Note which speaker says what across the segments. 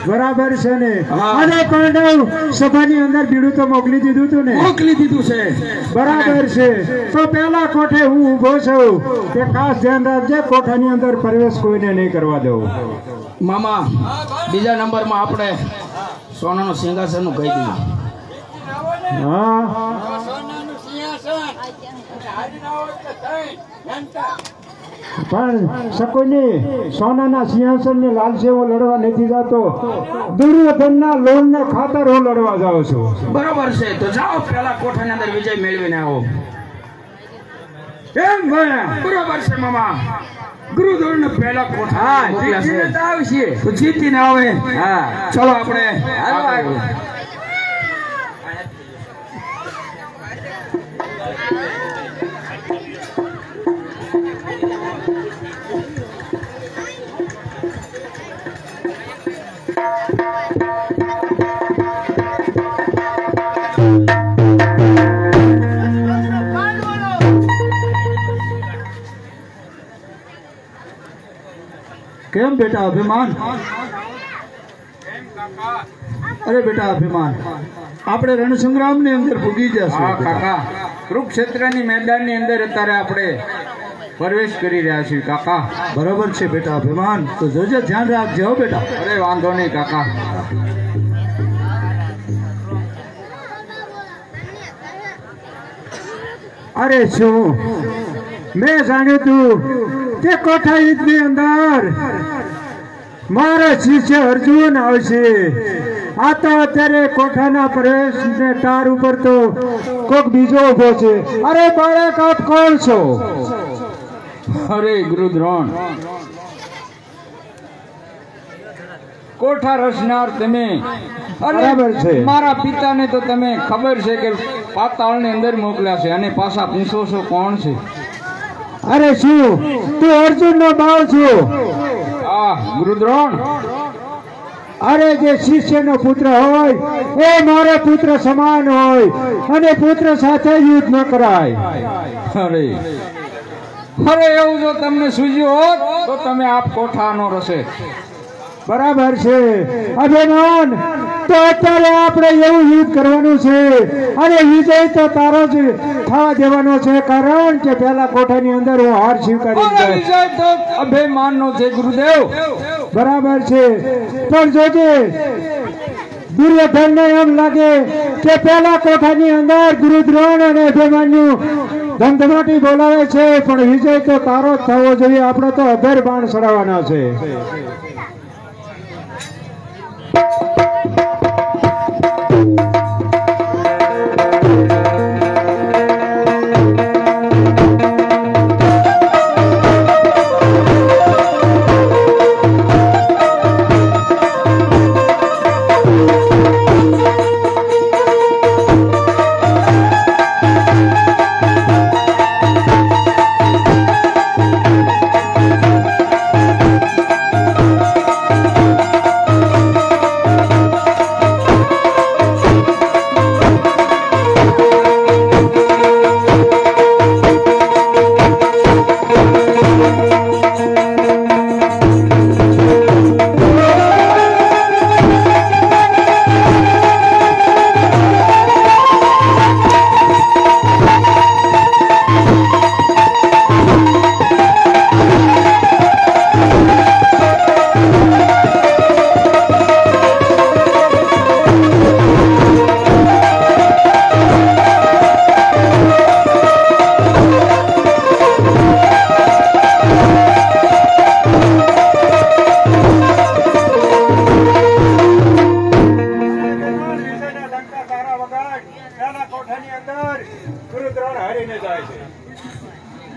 Speaker 1: बराबर છે ને અને પાંડવ સભાની અંદર બીડું તો મોકલી દીધું તું ને
Speaker 2: મોકલી દીધું છે
Speaker 1: બરાબર છે તો પહેલા કોઠે હું ઊભો છું કે ખાસ ધ્યાન રાખજે કોઠાની અંદર પ્રવેશ કોઈને નહીં કરવા દઉં
Speaker 2: મામા બીજા નંબરમાં આપણે સોનાનું સિંહાસન નું કહી દીધું
Speaker 1: હા પણ સકોની સોનાના સિંહાસન ને લાલ સેવો લડવા નથી જતો દુર્યોધનના લોન ને ખાતર હું લડવા જાઉં છું
Speaker 2: બરોબર છે તો જાઓ પેલા કોઠાની અંદર વિજય મેળવીને આવો
Speaker 1: કેમ ભાઈ
Speaker 2: બરોબર છે મામા ગુરુદ્રોણ ને પહેલા કોઠા મોકલ્યા છે
Speaker 1: આવશે
Speaker 2: તો જીતીને આવે
Speaker 1: હા
Speaker 2: ચલો આપણે
Speaker 1: કેમ બેટા અભિમાન અરે બેટા અભિમાન આપણે રણસંગ્રામ ની અંદર પૂગી જશે
Speaker 2: કાકા કુરુક્ષેત્રની મેદાનની અંદર અત્યારે આપણે પ્રવેશ કરી રહ્યા છીએ કાકા
Speaker 1: બરોબર છે બેટા અભિમાન તો જોજે ધ્યાન રાખજે હો બેટા
Speaker 2: અરે વાંધો નહીં કાકા
Speaker 1: અરે શું મેં જાણ્યું તું કે કોઠા યુદ્ધની અંદર મારો શિષ્ય અર્જુન આવશે આ તો અત્યારે કોઠાના પ્રવેશ ને તાર ઉપર તો કોક બીજો ઉભો છે અરે બાળક આપ કોણ છો
Speaker 2: અરે ગુરુદ્રોણ કોઠા રચનાર તમે
Speaker 1: બરાબર છે
Speaker 2: મારા પિતાને તો તમે ખબર છે કે પાતાળની અંદર મોકલ્યા છે અને પાછા પૂછો છો કોણ છે
Speaker 1: અરે શું તું અર્જુન નો ભાવ છો
Speaker 2: ગુરુદ્રોણ
Speaker 1: અરે જે શિષ્ય નો પુત્ર હોય એ મારો પુત્ર સમાન હોય અને પુત્ર સાથે યુદ્ધ ન કરાય
Speaker 2: અરે એવું જો તમને સૂઝ્યું હોત તો તમે આપ કોઠાનો રસે
Speaker 1: બરાબર છે અભિમાન તો અત્યારે આપણે એવું યુદ્ધ કરવાનું છે અને વિજય તો તારો જ થવા દેવાનો છે કારણ કે પેલા કોઠાની અંદર હું હાર સ્વીકારી
Speaker 2: વિજય તો અભિમાનનો છે ગુરુદેવ
Speaker 1: બરાબર છે પણ જોજે દુર્યોધનને એમ લાગે કે પેલા કોઠાની અંદર ગુરુદ્રોણ અને અભિમાન્યુ ધમધમાટી બોલાવે છે પણ વિજય તો તારો જ થવો જોઈએ આપણે તો અધર બાણ ચડાવવાના છે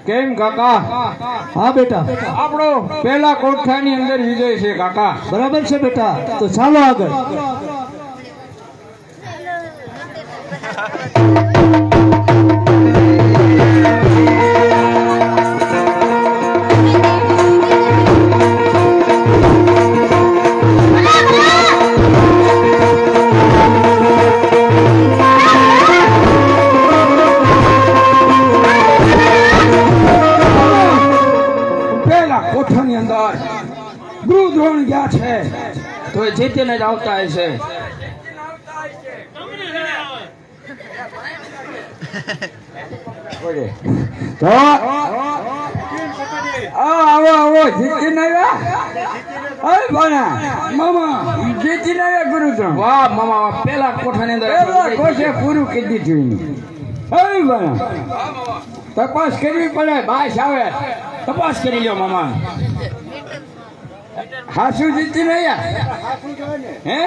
Speaker 2: કેમ કાકા
Speaker 1: હા બેટા
Speaker 2: આપણો પહેલા કોઠાની અંદર વિજય છે કાકા
Speaker 1: બરાબર છે બેટા તો ચાલો આગળ
Speaker 2: છે તો એ જીતીને જ આવતા હશે.
Speaker 1: તો
Speaker 2: આવો આવો જીતીને આવ્યા. મામા જીતીને આવ્યા ગુરુત્રણ. વાહ મામા, પેલા કોઠાની અંદર કોઠે પૂરું કરી દીધું. તપાસ કરવી પડે. બાસ આવે તપાસ કરી લ્યો મામા. હાસુ જીતીને આવ્યા હે?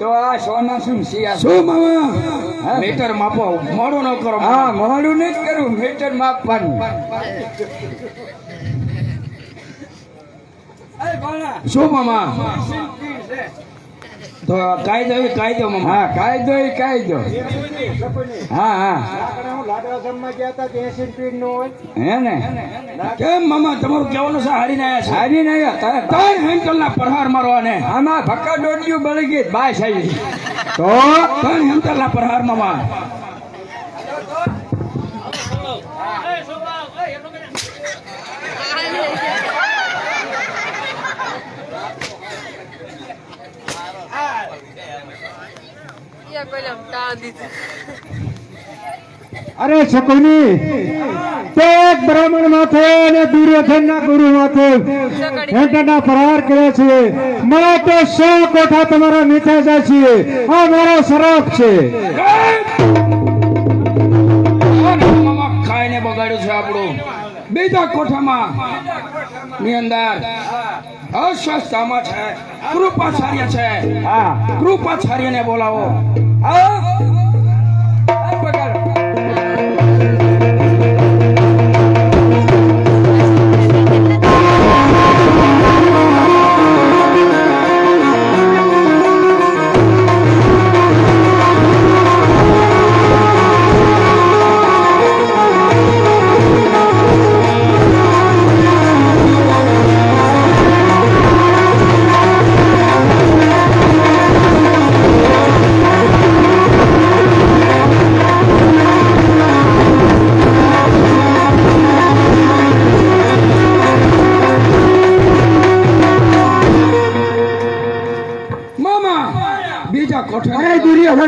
Speaker 2: તો આ સોના શું સિયા શું મામા? મીટર માપો, મોડું ન કરો. હા, મોડું નહીં કરું, મીટર માપવાનું. શું મામા? તો કાયદો એ કાયદો મામા. હા, કાયદો એ કાયદો. હા હા, હે ને? કેમ મામા તમારું કેવાનું છે? હારીને આવ્યા છે? હારીને આવ્યા. ત્રણ હેન્કલના પ્રહાર મારવા ને આમાં ભક્કા દોડ્યું બળી ગઈ. બાય સાહેબ તો ત્રણ હેન્કલના પ્રહાર મામા.
Speaker 1: અરે શકુની, તે એક બ્રાહ્મણ માથે અને દુર્યોધન ના ગુરુ માથે હેઠળના પ્રહાર કરે છે. મને તો 100 કોઠા તમારા મીઠા જાય છે. આ મારો શરાપ છે.
Speaker 2: ખાઈને બગાડ્યું છે આપણું. બીજા કોઠામાં ની અંદર અસ્વસ્થામાં છે, કૃપાચાર્ય છે. હા, કૃપાચાર્યને બોલાવો.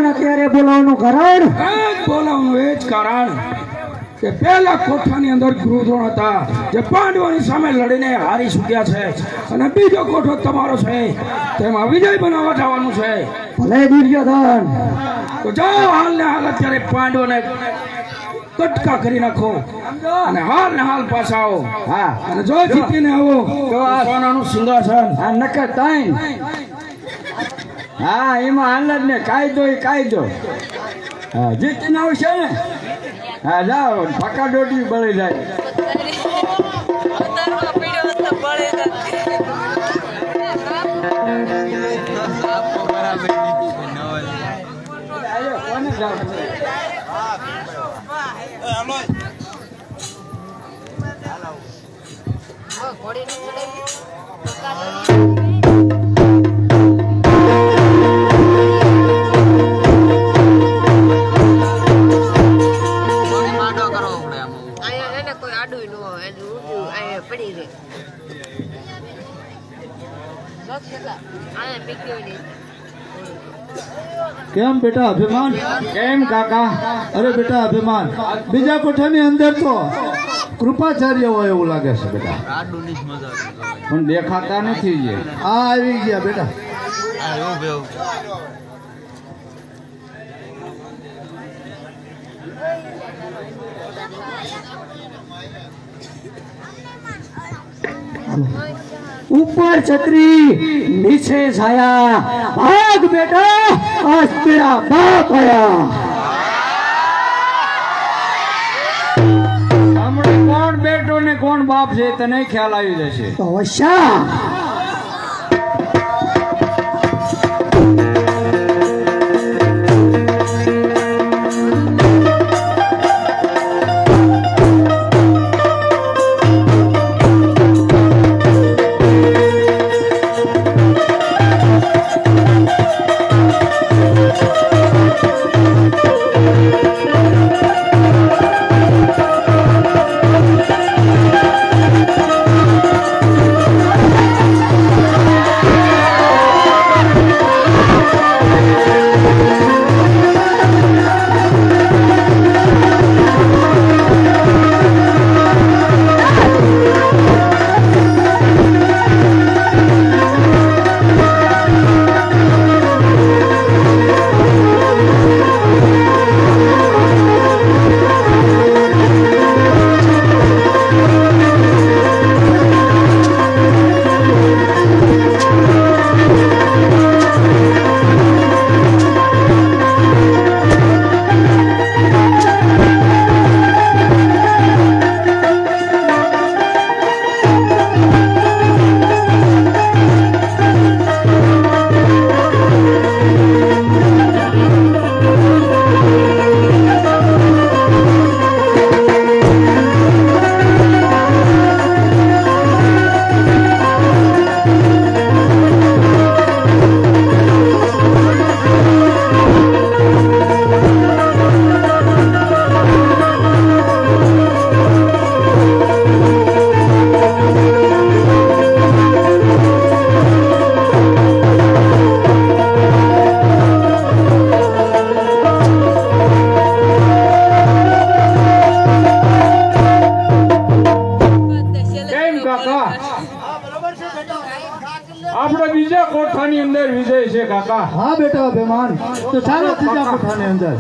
Speaker 1: અત્યારે બોલાવવાનું કારણ
Speaker 2: બોલાવવાનું એ જ કારણ કે પહેલા કોઠાની અંદર ગુરુદ્રોણ હતા, જે પાંડવોની સામે લડીને હારી ચૂક્યા છે, અને બીજો કોઠો તમારો છે, તેમાં વિજય બનાવવા જવાનું છે.
Speaker 1: ભલે દુર્યોધન,
Speaker 2: તો જાઓ હાલ ને હાલ અત્યારે પાંડવોને કટકા કરી નાખો અને હાલ ને હાલ પાછા આવો. હા, અને જો જીતીને આવો તો આ સોનાનું સિંહાસન
Speaker 1: આ નકર તાઈ. હા, એમાં હાલ જ ને કાયદો એ કાયદો. હા, જીતીને આવશે ને. હા, જાઓ, ફકા દોડી બળી જાય.
Speaker 3: કેમ બેટા અભિમાન?
Speaker 1: કેમ કાકા?
Speaker 3: અરે બેટા અભિમાન, બીજા કોઠાની અંદર તો કૃપાચાર્ય હોય એવું લાગે છે બેટા,
Speaker 1: પણ દેખાતા નથી.
Speaker 3: આ આવી ગયા બેટા.
Speaker 1: ऊपर छतरी नीचे छाया, भाग बेटा, आज तेरा बाप आया.
Speaker 2: હમણાં કોણ બેટો ને કોણ બાપ છે તને ખ્યાલ આવી જશે.
Speaker 1: तो वैसा આપણે બીજા કોઠાની અંદર વિજય છે કાકા.
Speaker 3: હા બેટા અભિમાન, તો ચાલો ત્રીજા કોઠાની અંદર.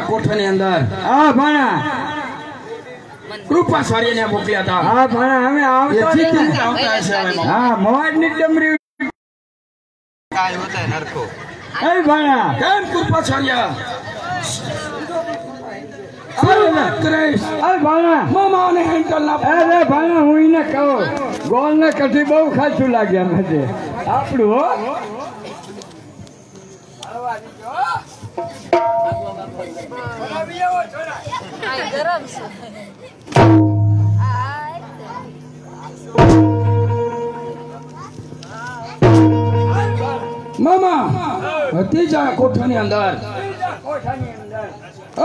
Speaker 2: કોઠાની અંદર
Speaker 1: હા ભાણા
Speaker 2: કૃપાચાર્યને મોકલ્યા હતા.
Speaker 1: હા ભાણા અમે આવતા
Speaker 2: આવતા
Speaker 1: હા મોજની ડમરી
Speaker 4: કાય હોતા है नरको
Speaker 1: એ ભાણા
Speaker 2: કેમ કૃપાચાર્ય
Speaker 1: અરે ભાણા
Speaker 2: મામાને હેન્ડલ ના
Speaker 1: અરે ભાણા હું એને કહું ગોળ ને કઠી બહુ ખાચું લાગ્યા મને આપણું હો
Speaker 5: ગરમ
Speaker 2: મામા ત્રીજા કોઠાની અંદર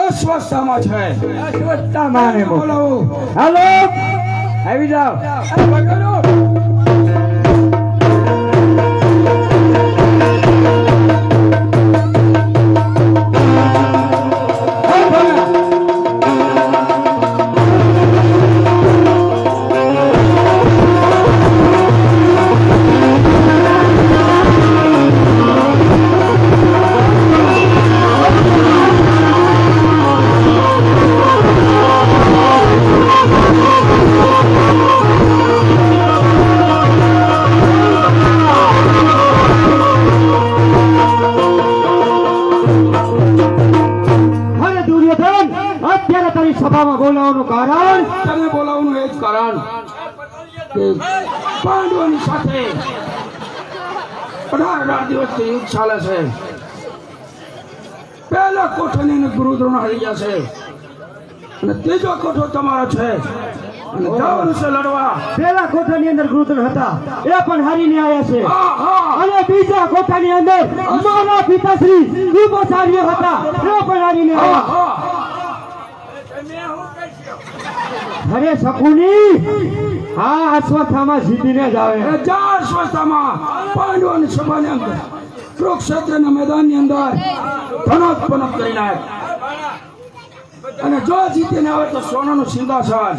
Speaker 2: અસ્વસ્થતામાં છે.
Speaker 1: અસ્વસ્થતામાં ને
Speaker 2: બોલાવો.
Speaker 1: હાલો આવી જાઓ. સભામાં બોલાવવાનું કારણ
Speaker 2: તમે બોલાવવાનું એ જ કારણ કે પાંડવોની સાથે 18 દિવસથી યુદ્ધ ચાલે છે. પહેલા કોઠાની અંદર ગુરુદ્રોણ હારી ગયા છે અને ત્રીજો કોઠો તમારો છે અને જવાનું છે લડવા.
Speaker 1: પેલા કોઠાની અંદર ગુરુદ્રોણ હતા એ પણ હારીને આવ્યા છે
Speaker 2: હા હા
Speaker 1: અને બીજા કોઠાની અંદર મારા પિતાશ્રી કૃપાચાર્ય હતા એ પણ હારીને
Speaker 2: હા
Speaker 1: આવ્યા.
Speaker 2: હા
Speaker 1: અરે શકુની હા અશ્વત્થામાં જીતીને જ આવે.
Speaker 2: 1000 સ્વસ્થામાં પાંડવોની સભાની અંદર કુરુક્ષેત્રના મેદાનની અંદર ધનોત પનોત કરી નાખ અને જો જીતીને આવે તો સોનાનું સિંહાસન.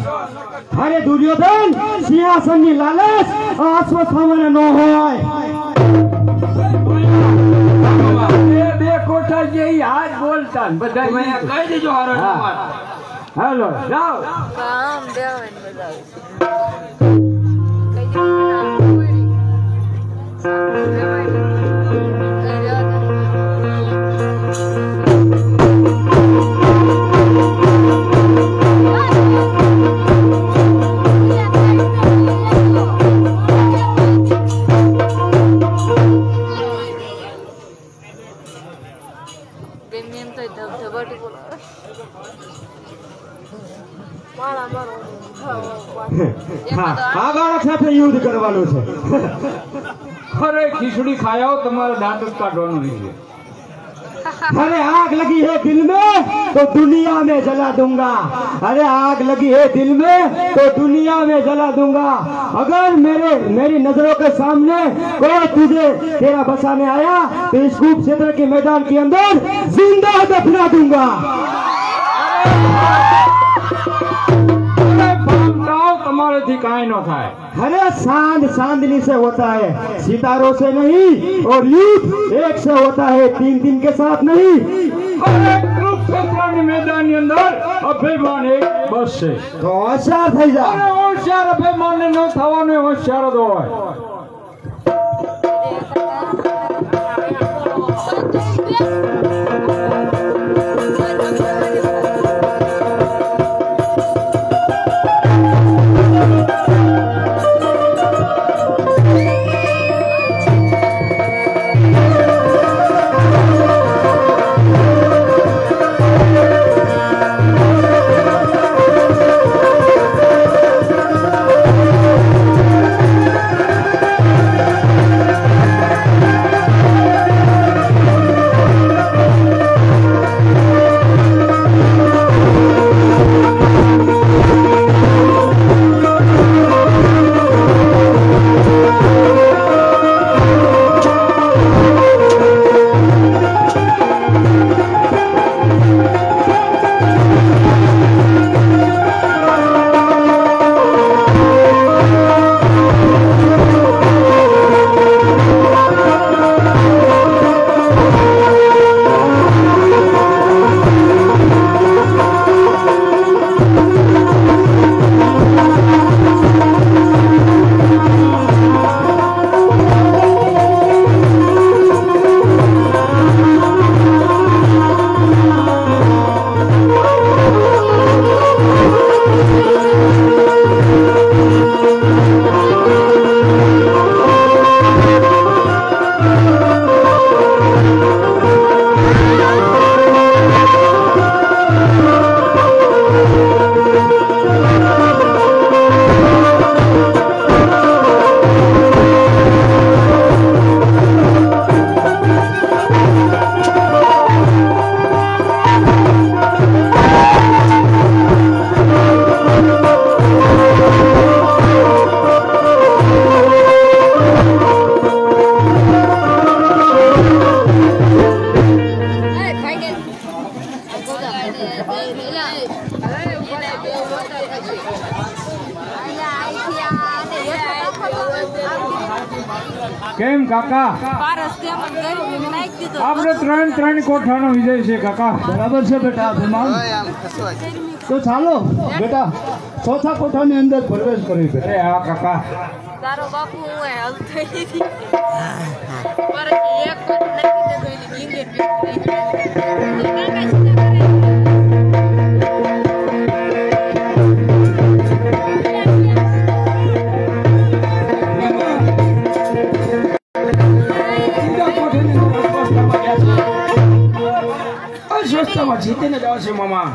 Speaker 1: અરે દુર્યોધન સિંહાસનની લાલચ આ અશ્વત્થામાને ન હોય. એ બે કોઠા જે હાથ બોલતા ને બધા
Speaker 2: તમે કહી દેજો હારો નંબર.
Speaker 1: હાલો જાઓ.
Speaker 5: કામ દેવન
Speaker 1: આ બાળક સાથે યુદ્ધ કરવાનું છે. અરે ખીચડી ખાયા તમારે દાંત જ કાઢવાનું નહીં. अरे आग लगी है दिल में तो दुनिया में जला दूंगा. अरे आग लगी है दिल में तो दुनिया में जला दूंगा. अगर मेरी नजरों के सामने कोई तुझे तेरा बसाने आया तो इस कुरुक्षेत्र के मैदान के अंदर जिंदा दफना दूंगा. तुम्हारे ठिकाने न था. अरे चांद चांदनी से होता है, सितारों से नहीं. और युद्ध एक से होता है, 3 दिन के साथ नहीं. अरे कुरुक्षेत्र मैदान के अंदर अभिमान एक बस से तो होशियार થઈ જા. અરે હોશિયાર અભિમાન ન થવાનું, હોશિયાર જ હોય. કેમ કાકા આપણે 3 કોઠાનો વિજય છે કાકા.
Speaker 3: બરાબર છે બેટા અભિમાન.
Speaker 4: આમ ખસવા છે.
Speaker 3: તો ચાલો બેટા ચોથા કોઠાની અંદર પ્રવેશ કરી બેટા.
Speaker 1: અરે હા કાકા.
Speaker 5: તારો બાપુ હું હલ થઈ હતી પર એક નથી તો
Speaker 2: સ્વસ્થામાં જીતીને જ આવશે મામા.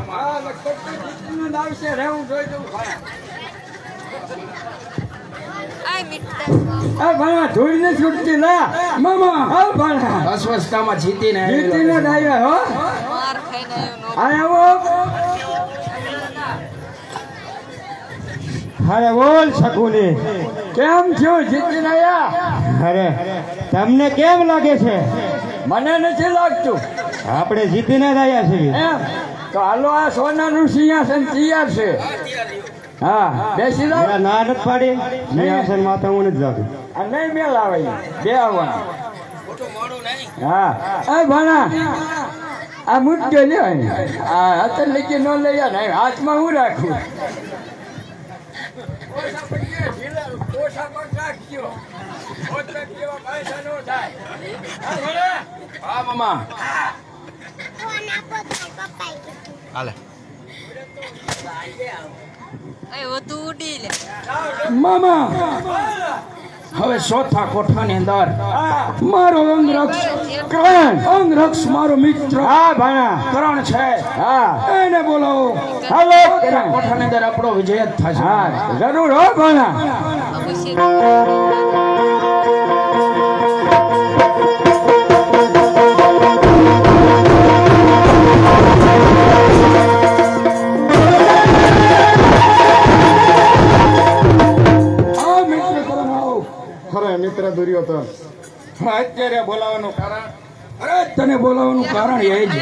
Speaker 5: આઈ મિત્ર
Speaker 1: આ ભાણા ધોઈને છૂટતી ના
Speaker 2: મામા
Speaker 1: આ ભાણા
Speaker 2: અસ્વસ્થતામાં જીતીને
Speaker 1: જીતીને જ આવ્યા હો.
Speaker 5: માર ખાઈને
Speaker 1: આવો અરે બોલ શકુની કેમ છો? જીતીને આવ્યા. અરે તમને કેમ લાગે છે? મને નથી લાગતું. આપણે જીતીને જ આવ્યા છીએ એમ તો હાલો આ સોનાનું સિંહાસન તૈયાર છે. હા બેસી જાઓ. ના નથી પાડી સિંહાસન માં તો હું નથી જાતું. આ નહીં મેલ આવે બે આવવાના. હા એ ભાણા આ મુદ્દો લ્યો આ અત્યારે લઈ ન લઈ ને હાથમાં હું રાખું.
Speaker 2: હા મામા
Speaker 4: હાલે.
Speaker 5: એ વધુ ઉડી લે
Speaker 2: મામા હવે ચોથા કોઠાની અંદર મારો અંગરક્ષ અંગરક્ષ મારો મિત્ર
Speaker 1: હા ભાણા
Speaker 2: કરણ છે.
Speaker 1: હા
Speaker 2: એને બોલાવો.
Speaker 1: હાલો
Speaker 2: ચોથા કોઠાની અંદર આપણો વિજય જ થશે.
Speaker 1: હા જરૂર હો ભાણા.
Speaker 5: પછી
Speaker 1: મિત્ર દુર્યોધન
Speaker 2: અત્યારે બોલાવાનું કારણ અરે તને બોલાવાનું કારણ એ જ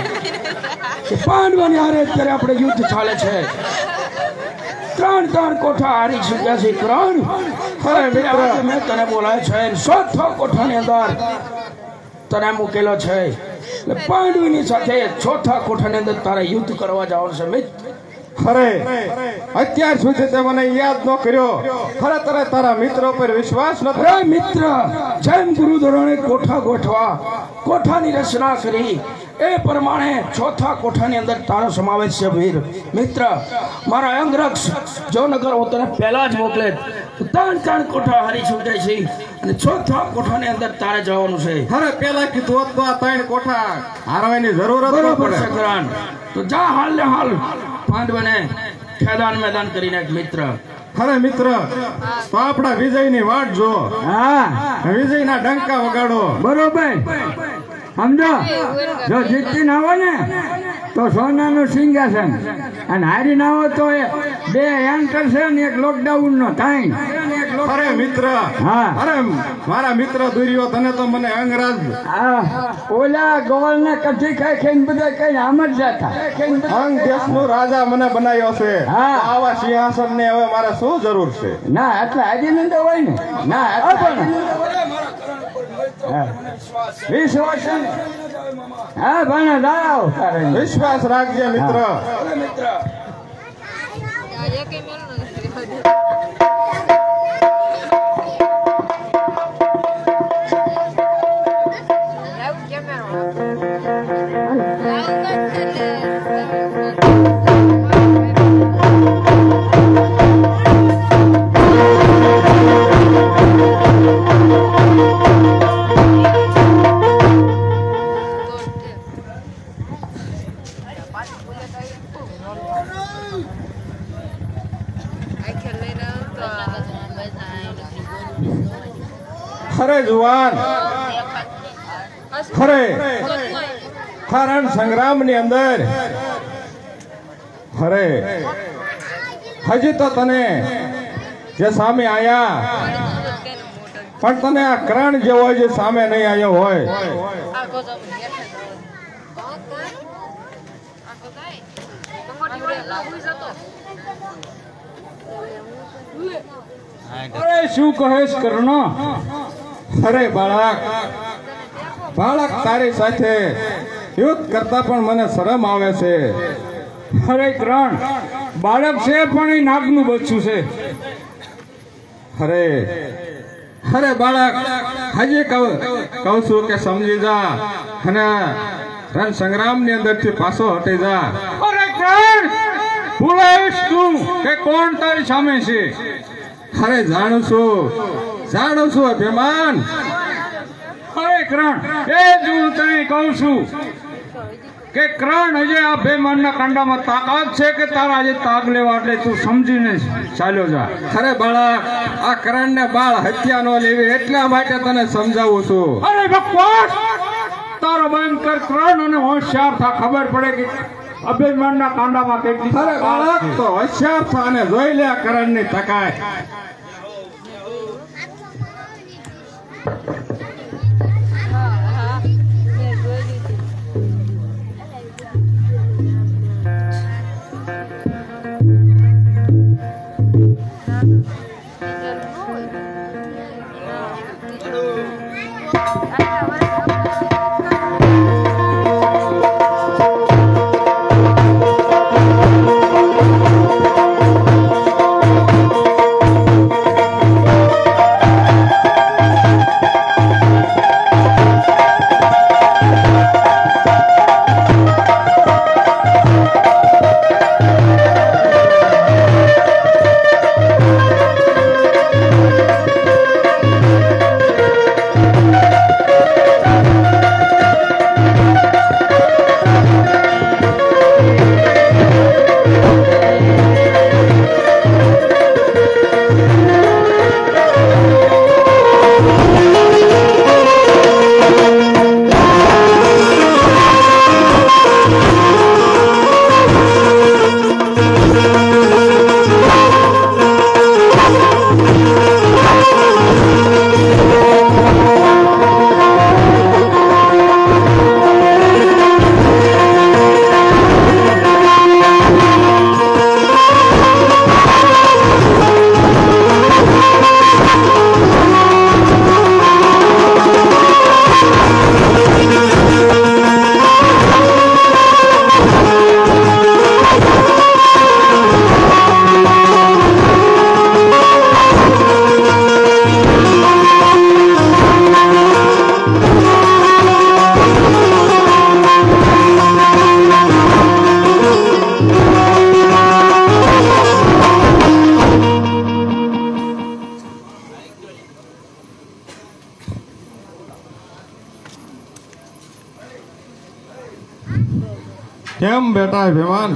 Speaker 2: કે પાંડવાની હારે અત્યારે આપણે યુદ્ધ ચાલે છે. 3 કોઠા હારી ચૂક્યા છે. 3 હવે મિત્ર મેં તને બોલાય છે ચોથા કોઠાની અંદર તને મૂકેલો છે એટલે પાંડવીની સાથે ચોથા કોઠાની અંદર તારે યુદ્ધ કરવા જવાનું છે મિત્ર.
Speaker 1: અરે અત્યાર સુધી તે મને યાદ ન કર્યો. ખરેખર તારા મિત્રો પર વિશ્વાસ નથી.
Speaker 2: અરે મિત્ર જેમ ગુરુ ધોરણે કોઠા ગોઠવા કોઠાની રચના કરી એ પ્રમાણે ચોથા કોઠાની અંદર તારો સમાવેશ છે વીર. મિત્ર મારા અંગરક્ષ જો નગર હું તને પહેલા જ મોકલે 3 કોઠા હારી છૂટે છે અને ચોથા કોઠાની અંદર તારે જવાનું છે.
Speaker 1: અરે પેલા કીધું હોત તો આ 3 કોઠા હારવાની જરૂર જ ન
Speaker 2: બરોબર છે
Speaker 1: પડે.
Speaker 2: કરણ તો જા હાલ ને હાલ પાંડવને ખેદાન મેદાન કરી નાખ મિત્ર.
Speaker 1: અરે મિત્ર તો આપણા વિજયની વાટ જો. હા વિજયના ડંકા વગાડો. બરોબર સમજો. જો જીતીને આવો ને તો સોનાનું સિંહાસન અને હારીને આવો તો 2 એન્ટર છે ને 1 લોકડાઉન નો થાય. અરે મિત્ર હા અરે મારા મિત્ર દુર્યોધન તો મને અંગરાજ ઓલા ગોળ ને કઠી ખાઈને બધા કઈ આમ જ જતા. અંગ દેશનો રાજા મને બનાવ્યો છે. આવા સિંહાસન ને હવે મારે શું જરૂર છે? ના એટલે આજીનંદ હોય ને. ના વિશ્વાસ હા ભાણા દાવ વિશ્વાસ રાખજે મિત્ર.
Speaker 2: મિત્ર
Speaker 5: એક મેલ નથી લાવ કેમેરો
Speaker 1: ખરે જુવાન ખરે ખરણ સંગ્રામ ની અંદર ખરે હજી તો તને જે સામે આયા પણ તને આ કરણ જેવો જે સામે નહીં આવ્યો હોય
Speaker 2: અરે શું કહેશ કર્ણ?
Speaker 6: અરે બાળક, બાળક તારી સાથે યુદ્ધ કરતા પણ મને શરમ આવે છે.
Speaker 2: અરે કર્ણ, બાળક છે પણ એ નાગનું બચ્ચું છે.
Speaker 6: અરે અરે બાળક, હજી કહું છું કે સમજી જા અને રણ સંગ્રામ ની અંદર થી પાછો હટી જા.
Speaker 2: અરે કર્ણ, ભૂલાઈશ તું કે કોણ તારી સામે છે?
Speaker 6: અરે જાણું છું અભિમાન.
Speaker 2: અરે કર્ણ, એ જ હું તને કહું છું કે કર્ણ, હજે આ બેમાનના કાંડામાં તાકાત છે કે તારા હજે તાગ લેવા, એટલે તું સમજીને ચાલ્યો જા.
Speaker 6: અરે બાળક, આ કરણ ને બાળ હત્યા નો લેવી એટલા માટે તને સમજાવું છું.
Speaker 2: અરે બકવાસ, તારો બંધ કર કર્ણ, અને હોશિયાર થા, ખબર પડે કે અભિમાનના કાંડામાં કેટલી.
Speaker 6: અરે બાળક, તો હોશિયાર થા અને જોઈ લે આ કરણ ની તાકાત. કેમ બેટા અભિમાન?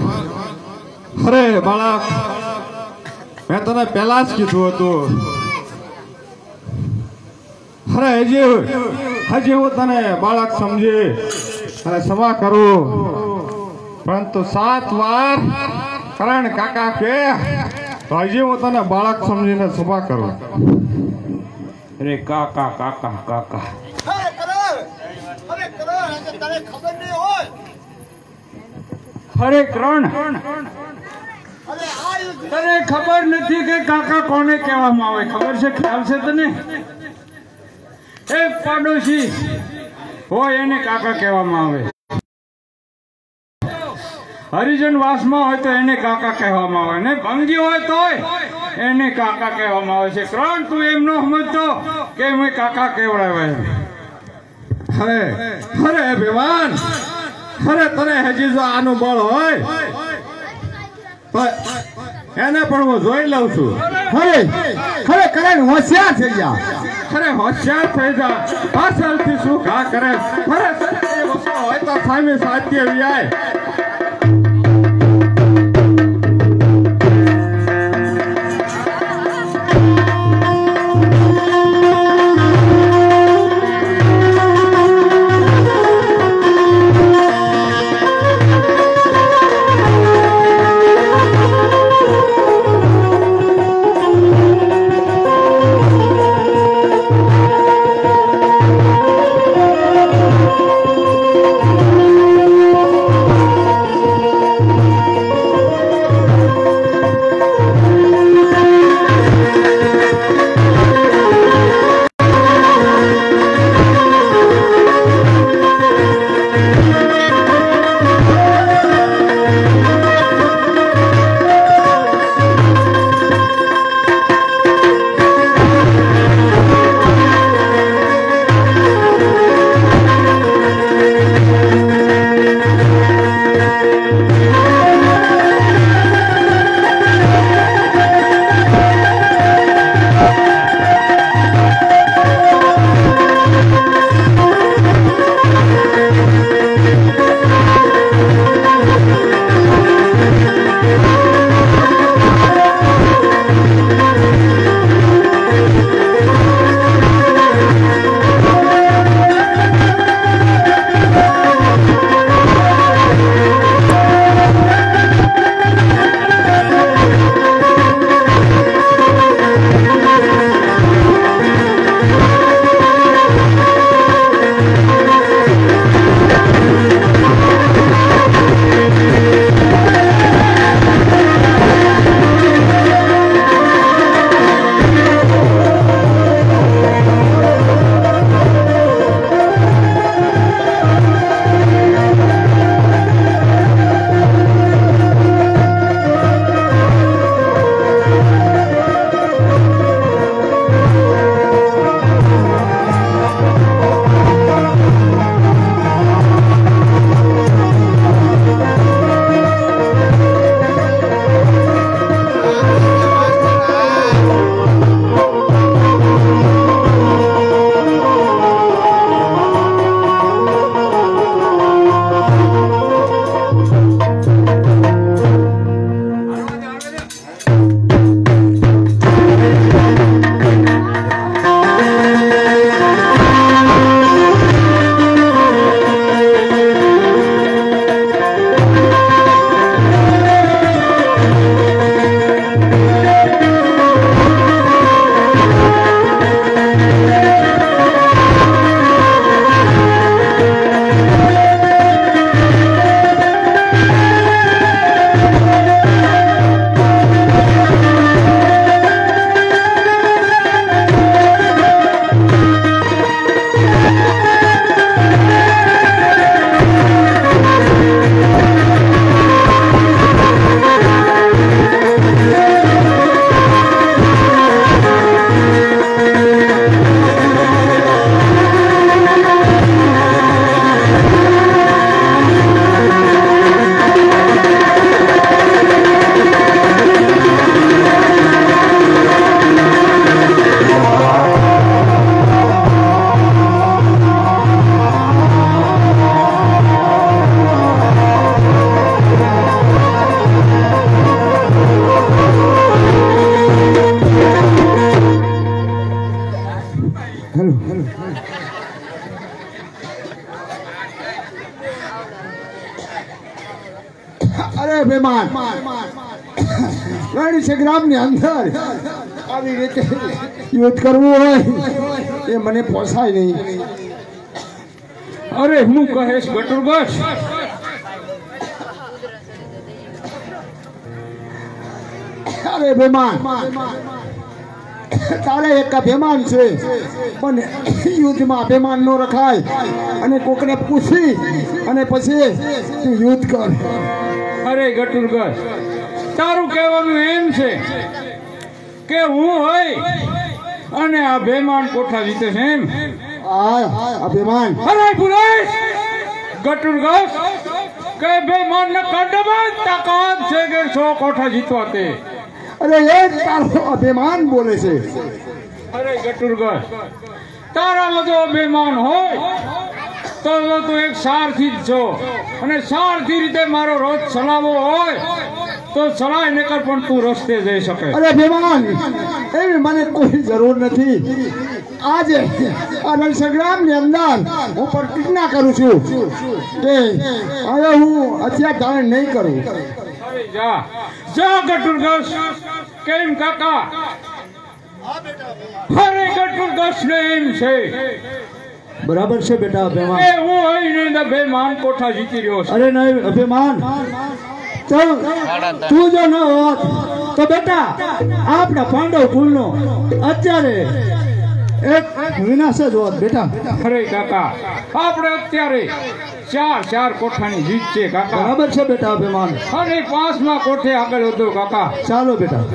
Speaker 6: અરે બાળક, મેં તને પહેલા જ કીધું હતું. અરે હજી હું તને બાળક સમજી અને ક્ષમા કરું, પરંતુ 7 વાર કરણ કાકા કે તો હજી હું તને બાળક સમજીને ક્ષમા કરું.
Speaker 2: અરે કાકા કાકા કાકા, અરે કર્ણ, તને ખબર નથી કે કાકા કોને કહેવામાં આવે? ખબર છે? ખ્યાલ છે તને? એક પાડોશી હોય એને કાકા કહેવામાં આવે. હરિજન વાસમાં હોય તો એને કાકા કહેવામાં આવે, ને ભંગી હોય તોય એને કાકા કહેવામાં આવે છે. કર્ણ, તું એમ ન સમજતો કે મેં કાકા કહેવડાવે.
Speaker 6: અરે અભિમાન, અરે તને હજી જો આનું બળ હોય તો એને પણ હું જોઈ લઉં છું.
Speaker 1: અરે કરણ, હોશિયાર થઈ જા.
Speaker 6: અરે હોશિયાર થઈ જા, પાછળથી શું ઘા કરે? અરે સત્ય વસ્તુ હોય તો સામે સાધ્ય વ્યાય.
Speaker 3: અરે બેમાન રણી સંગ્રામ ની અંદર આવી રીતે યુદ્ધ કરવું હોય એ મને પોસાય નહીં.
Speaker 2: અરે હું કહેશ ગટુરગસ,
Speaker 3: અરે બેમાન તારે એક અભિમાન છે પણ યુદ્ધમાં અભિમાન નો રખાય અને કોકને પૂછી અને પછી તું યુદ્ધ કર.
Speaker 2: અરે ગટુરગસ, તારું કહેવાનું એમ છે કે હું હોય અને આ બેમાન કોઠા જીતે છે એમ?
Speaker 3: આ અભિમાન
Speaker 2: અરે પુરેશ ગટુરગસ, કે બેમાન ને કડમાં તાકાત છે કે 100 કોઠા જીતવા તે.
Speaker 3: અરે એ તારો અભિમાન બોલે છે.
Speaker 2: અરે ગટુરગસ, તારામાં જો બેમાન હોય તો તું એક સારથી જ છો, અને સારથી રીતે મારો રોજ ચલાવવો હોય તો ચલાય નકર પણ તું રસ્તે જઈ શકે.
Speaker 3: અરે બેમાન એવી મને કોઈ જરૂર નથી. આજે આ રણ સંગ્રામ ની અંદર હું પ્રતિજ્ઞા કરું છું કે હવે હું હથિયાર ધારણ નહીં કરું.
Speaker 2: અરે જા જા ગટુરગસ. કેમ કાકા? અરે ગટુરગસ ને એમ છે
Speaker 3: બરાબર છે બેટા અભિમાન.
Speaker 2: એ હું હોય બેમાન કોઠા જીતી રહ્યો છે.
Speaker 3: અરે નહીં અભિમાન, તું જો ન હોત તો બેટા આપણા પાંડવ કુળનો અત્યારે એક વિનાશ જ હોત બેટા.
Speaker 2: અરે કાકા, આપણે અત્યારે 4 કોઠાની જીત છે કાકા.
Speaker 3: બરાબર છે બેટા અભિમાન.
Speaker 2: અને 5મા કોઠે આગળ વધો કાકા.
Speaker 3: ચાલો બેટા.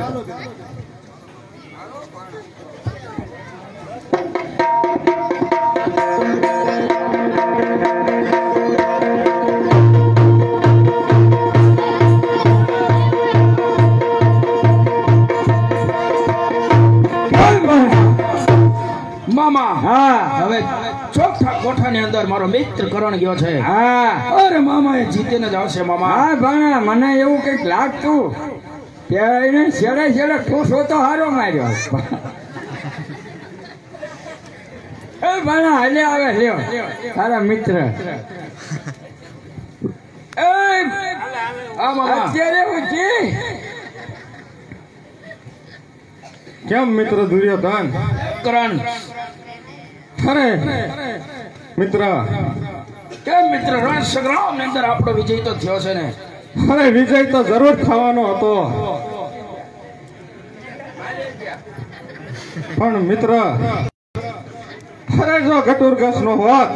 Speaker 2: મામા,
Speaker 1: હા
Speaker 2: હવે ચોથા કોઠાની અંદર મારો મિત્ર કરણ ગયો છે.
Speaker 1: હા
Speaker 2: અરે મામા એ જીતીને જ આવશે મામા.
Speaker 1: હા ભાણા, મને એવું કઈક લાગતું કે એને છેડે ઠોસો તો હારો માર્યો. એ ભાણા હાલે આવે લ્યો તારા મિત્ર.
Speaker 2: એ આ મામા,
Speaker 1: અત્યારે હું છે
Speaker 6: કેમ મિત્ર દુર્યોધન?
Speaker 2: કરણ
Speaker 6: અરે મિત્ર,
Speaker 2: કેમ મિત્ર? રણ સંગ્રામ ની અંદર આપણો વિજય તો થયો છે ને?
Speaker 6: અરે વિજય તો જરૂર થવાનો હતો, પણ મિત્ર અરે જો ગટુરગસ નો હોત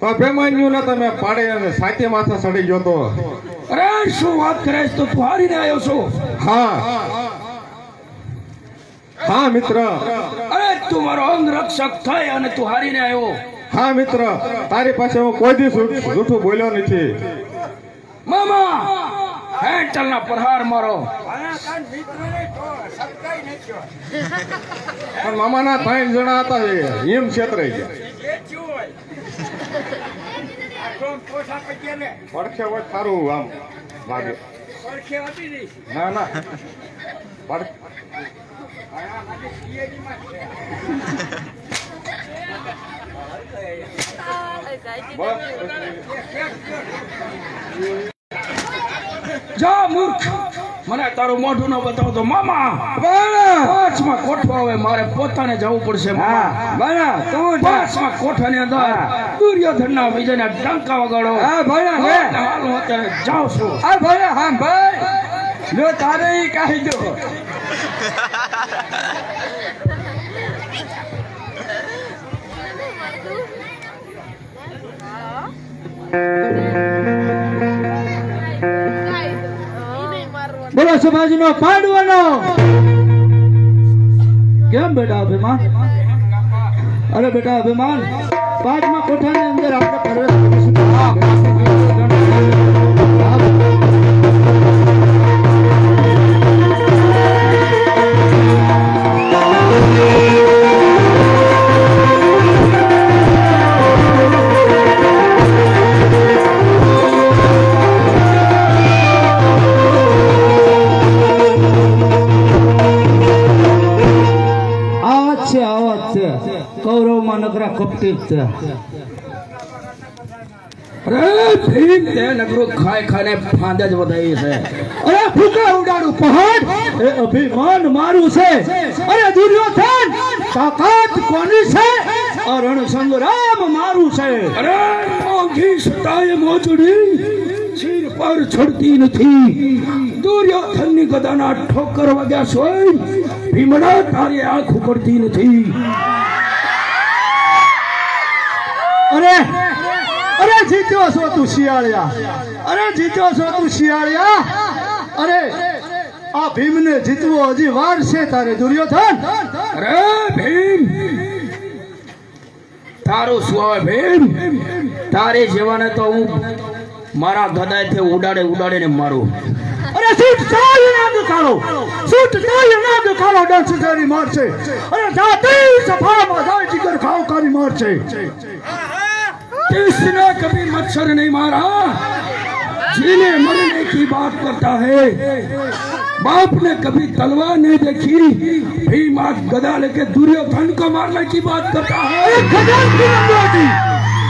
Speaker 6: તો અભિમાન્યુને તમે પાડે અને સાચી માથે ચડી ગયો તો.
Speaker 2: અરે શું વાત કરે છે? તો તું હારીને આવ્યો છો?
Speaker 6: હા હા મિત્ર,
Speaker 2: અરે તું મારો અંગ રક્ષક થઈ અને તું હારીને આવ્યો?
Speaker 6: હા મિત્ર, તારી પાસે હું કોઈ દિવસ જૂઠું બોલ્યો નથી.
Speaker 2: મામા, હેન્ટલના પ્રહાર મારો.
Speaker 6: પણ મામાના 3 જણા હતા એ એમ છેતરાઈ ગયા. પડખે હોય સારું આમ લાગે. ના ના
Speaker 2: જા મૂર્ખ, મને તારું મોઢું ન બતાવતો. મામા, 5મા કોઠો હવે મારે પોતાને જવું પડશે. મામા,
Speaker 1: ભાણા તું
Speaker 2: 5મા કોઠાની અંદર દુર્યોધનના વિજયના ડંકા વગાડો.
Speaker 1: હા ભાણા લે.
Speaker 2: હાલ હું અત્યારે જાઉં છું.
Speaker 1: આ ભાણા હા ભાઈ જો તારે ઈ કહી દો.
Speaker 5: હા
Speaker 1: બોલો સમાજનો પાંડવાનો કેમ બેટા અભિમાન અરે બેટા અભિમાન પાંચમા કોઠાની અંદર આપણે પ્રવેશ કરીશું कौरव में नगरा कपटी
Speaker 2: अरे भीम ते नगरो खाए खाने फांदे ज वधाई छे
Speaker 1: अरे फूका उडाड़ू पहाड़ ए अभिमान मारू छे अरे दुर्योधन ताकत कोनी छे और रण संग्राम मारू छे
Speaker 2: अरे मोंघी सताए मोजड़ी सिर पर चढ़ती नथी दुर्योधन ની ગદાના ઠોકર વાગ્યા સોય ભીમડા તારી આંખ ઉકળતી નથી
Speaker 1: अरे अरे जीत्यो छो तू शियालिया अरे जीत्यो छो तू शियालिया अरे आ भीम ने जीतवो हजी वार छे तारे दुर्योधन
Speaker 2: अरे भीम तारो શું ભીમ તારે જેવાને તો હું મારા ગદાયથી ઉડાડે ઉડાડીને મારું
Speaker 1: अरे सूट चाल ना दुखाड़ो सूट चाल ना दुखाड़ो डांस तेरी मार से अरे जाती सफा में जाए जिगर खाओ कारी मार से
Speaker 2: किसने कभी मच्छर नहीं मारा जीने मरने की बात करता है बाप ने कभी तलवार नहीं देखी भीम आज गदा लेके दुर्योधन को मारने की बात करता है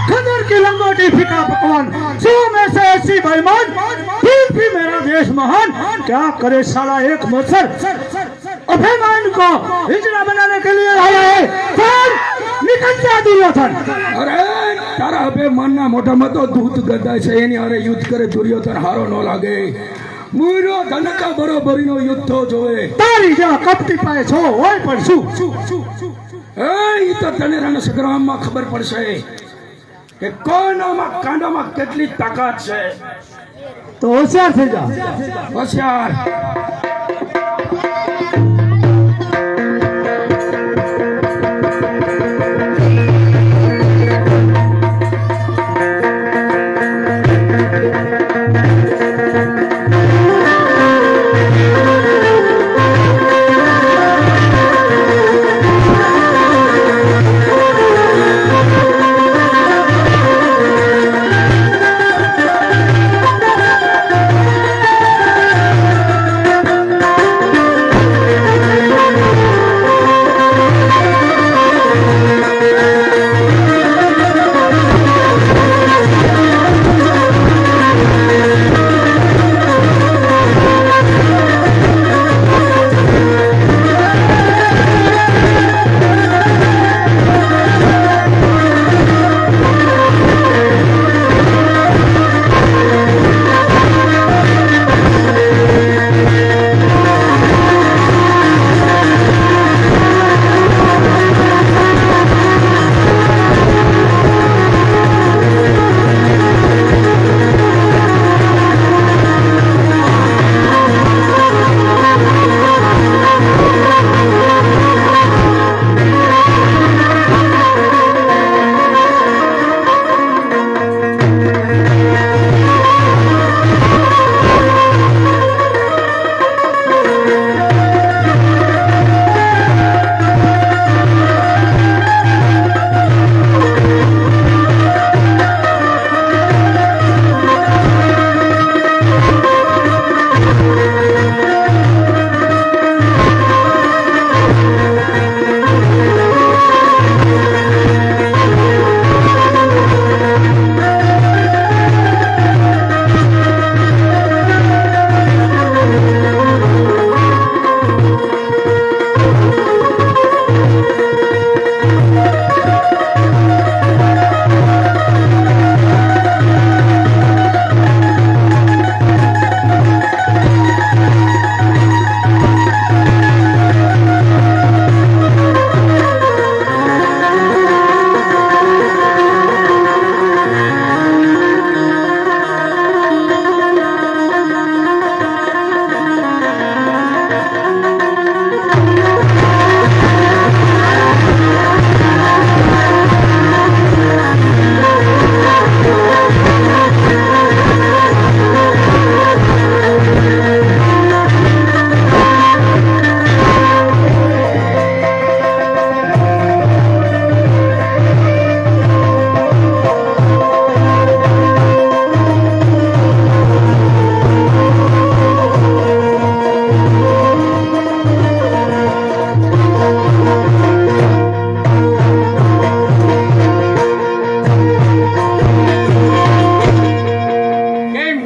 Speaker 1: खदर की लंगोटी फीका पकवान सौ में से 80 बेईमान फिर भी मेरा देश महान क्या करे साला एक मच्छर अभिमान को हिजड़ा बनाने के लिए आया है चल निकल जा दुर्योधन
Speaker 2: अरे तारा अभिमान ना मोटा मतो दूत गदा छे एनी हारे युद्ध करे दुर्योधन हारो न लागे मुरो धनका बरोबरीनो युद्ध तो जोए
Speaker 1: तारी जा कपटी पाए छो होय पण શું
Speaker 2: ए ई तो तने रण संग्राम में खबर पड़से કે કોનામાં કાંડામાં કેટલી તાકાત છે
Speaker 1: तो होशियार થઈ જા
Speaker 2: હોશિયાર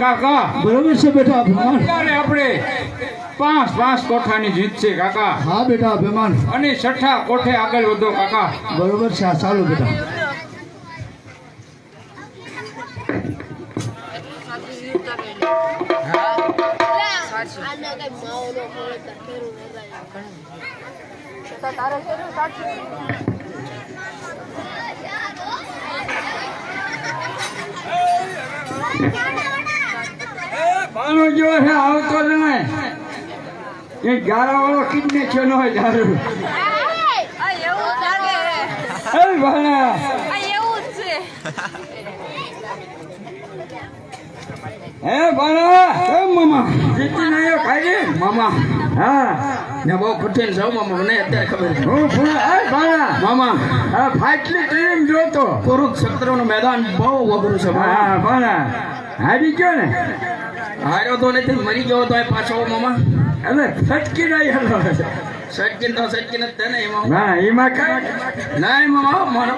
Speaker 6: કાકા
Speaker 3: બરોબર છે બેટા અભિમાન
Speaker 6: અત્યારે આપણે 5 કોઠાની જીત છે કાકા
Speaker 3: હા બેટા અભિમાન
Speaker 6: અને 6ઠા કોઠે આગળ વધો કાકા
Speaker 3: બરોબર છે આ ચાલો બેટા
Speaker 5: તારે શેનું સાચું
Speaker 2: બાનો જો હે આવતો જ નહીં એ ગારા વાળો કિડને છે ન હોય દારૂ
Speaker 5: એવું લાગે
Speaker 2: એ ભાણા
Speaker 5: એવું જ છે
Speaker 2: હે ભાણા એ મામા જીતી નાયો ખાઈ મામા હા ને બહુ કઠિન છે મામા મને અત્યારે ખબર છે હું ભાણા મામા હા ફાટલી ટ્રેન જોતો કુરુક્ષેત્રનું મેદાન બહુ અઘરું છે હા ભાણા હારી ગયો ને હાર્યો તો નથી મરી ગયો તો પાછો મામા એટલે સટકી નહીં હલો સટકી તો સટકી નથી તને એમાં ના એમાં કઈ નહીં મામા મારો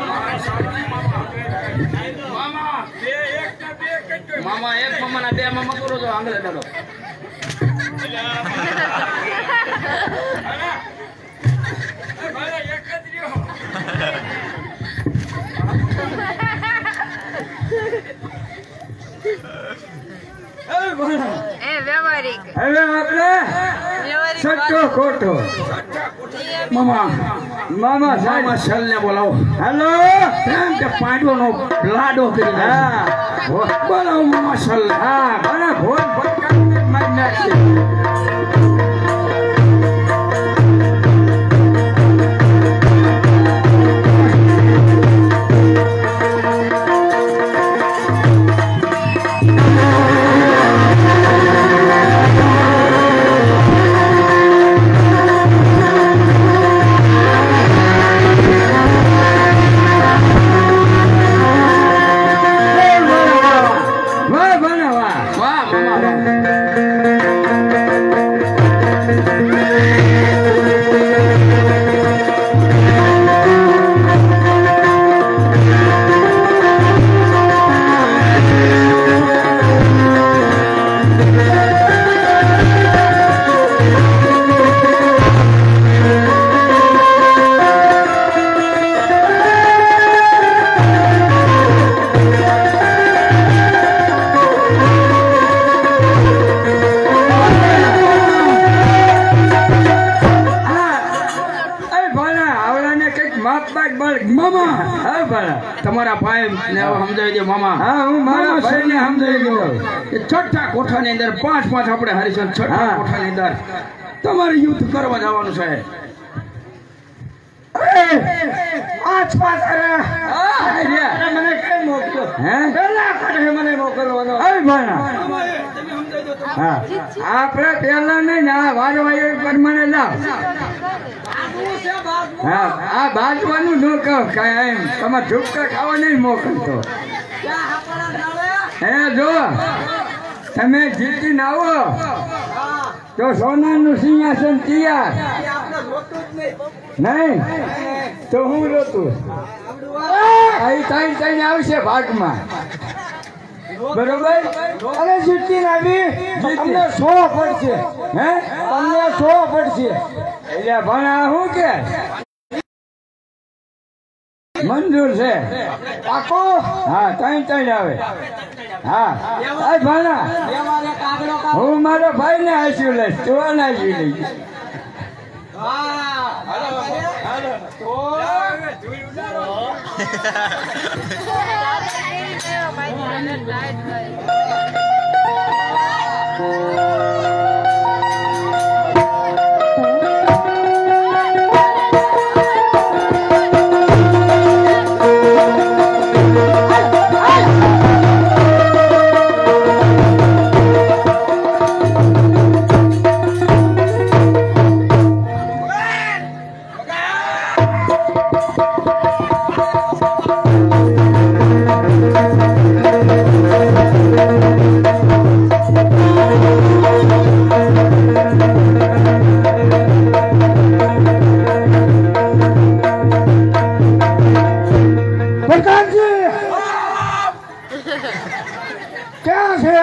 Speaker 2: મામા એક મામા ના બે મામા કરો છો આંગળે દાડો
Speaker 5: એ વ્યવહારિક
Speaker 2: હવે આપણે સટ્ટો ખોટો મામા મામા મામા છલ ને બોલાવો હેલો પ્રેમ કે પાંડવો નો લાડો કરી હા બોલાવો મામા છલ હા ભલે ભોન ભટકાઈને મારી નાખશે તમારા ભાઈ ને સમજાવી દો મામા હા હું મારા ભાઈ ને સમજાવી દો કે 6ઠા કોઠાની અંદર 5 આપણે હરીશું 6ઠા કોઠાની અંદર તમારે યુદ્ધ કરવા જવાનું છે મને કઈ મોકલો હે મને મોકલવાનો હા આપણે પેલા નહીં વારો વાયો પ્રમાણે લાવ હા આ બાજવાનું ન કહો કઈ એમ તમારે ઝુપકા ખાવા નહીં મોકલતો હે જો તમે જીતીને આવો તો સોનાનું સિંહાસન તૈયાર નહીં તો હું રોતું અહીં ત્રણ આવશે ભાગમાં બરોબર
Speaker 3: અરે જીતીને આવી તમને 100 પડશે
Speaker 2: હે
Speaker 3: તમને 100 પડશે
Speaker 2: એટલે ભણા શું કે મંજૂર છે
Speaker 3: પાકો
Speaker 2: હા ત્રણ આવે હા ભાણા હું મારો ભાઈ ને આસ્યું લઈશ તું નાસી લઈશ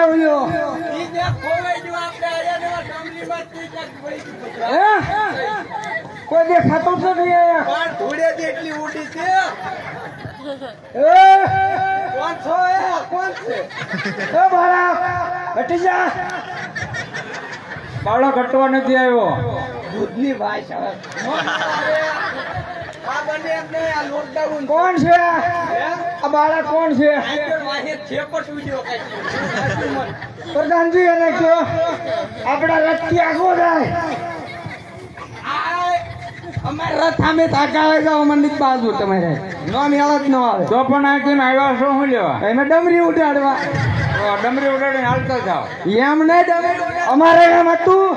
Speaker 2: ઓલ્યો કોઈ દેખાતો તો નહીં આયા
Speaker 3: ધૂળે જેટલી ઉડી છે કોણ છો કોણ છે
Speaker 2: બાળક હટી જા બાળક હટવા નથી આવ્યો
Speaker 3: દૂધની વાય છે આ બને એમને આ લોકડાઉન
Speaker 2: કોણ છે આ બાળક કોણ છે પ્રધાનજી એને કયો આપણા રથથી આગો જાય અમારે રથ સામે તાકાવે જાવ મંદિર બાજુ તમારે નો મેળ જ ન આવે તો પણ આ કેમ આવ્યા છો શું લેવા એને ડમરી ઉડાડવા ડમરી ઉડાડીને હાલતા જાઓ એમ નહીં ડમરી અમારે એમ હતું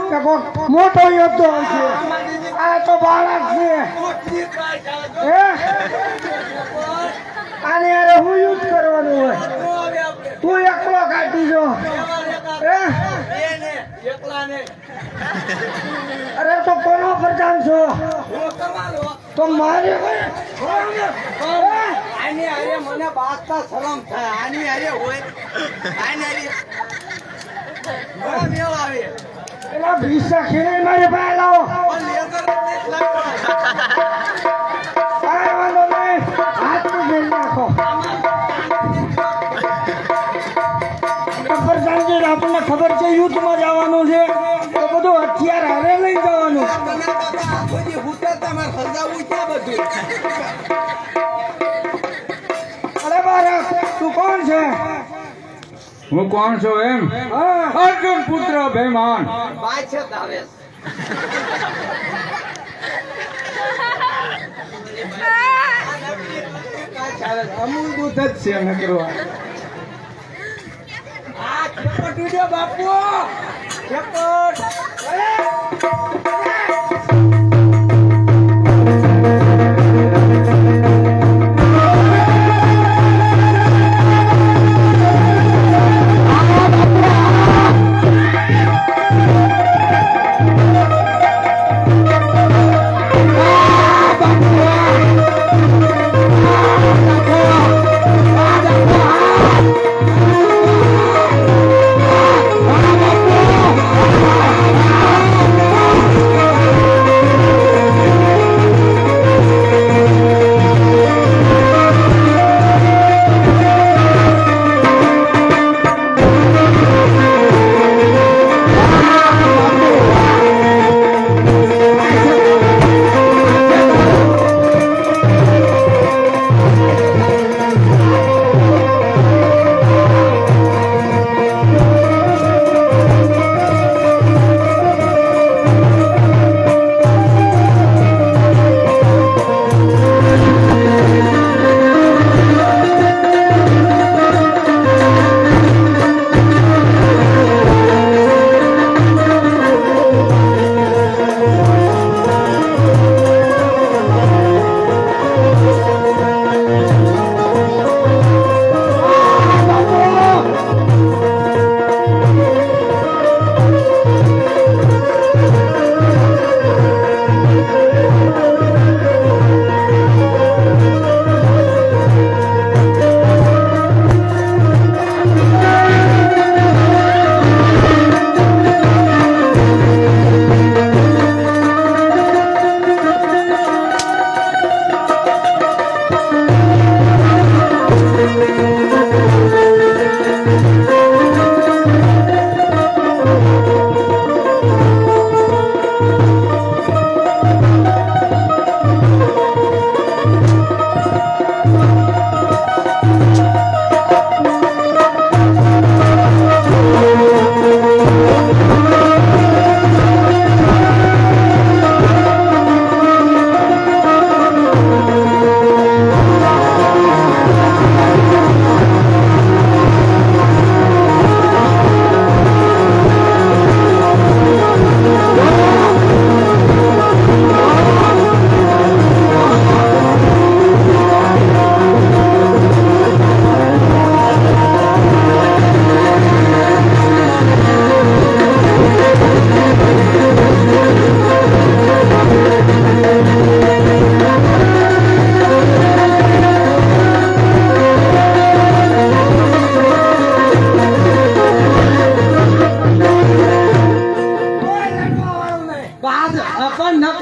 Speaker 2: કે કોક મોટો યોદ્ધો છે આ તો બાળક છે આને યાર હું યુદ્ધ કરવાનું હોય તું એકલો કાઢી જો અરે તો કોનો પ્રધાન છો તો મારે
Speaker 3: આની આરે મને બાદતા શરમ થાય આની આરે હોય આની આરે મેળ આવે
Speaker 2: એલા ભીસા ખેરે મારે પાસે લાવો
Speaker 3: પણ લેઝર નથી લાગતો
Speaker 2: કાંઈ વાંધો નહીં હાથ તો ફેરી નાખો પ્રધાનજી આપણને ખબર છે યુદ્ધમાં જવાનું છે તો બધું હથિયાર હારે લઈ જવાનું
Speaker 3: બધી હુતરતા મારે સજાવું છે બધું
Speaker 2: અરે બાળક તું કોણ છે
Speaker 6: હું કોણ છું એમ અર્જુન પુત્ર ભેમાન
Speaker 3: પાછળ આવે
Speaker 2: અમૂલ દૂધ જ છે ન કરવા
Speaker 3: આ ખેપટ ઉડ્યો બાપુ ખેપટ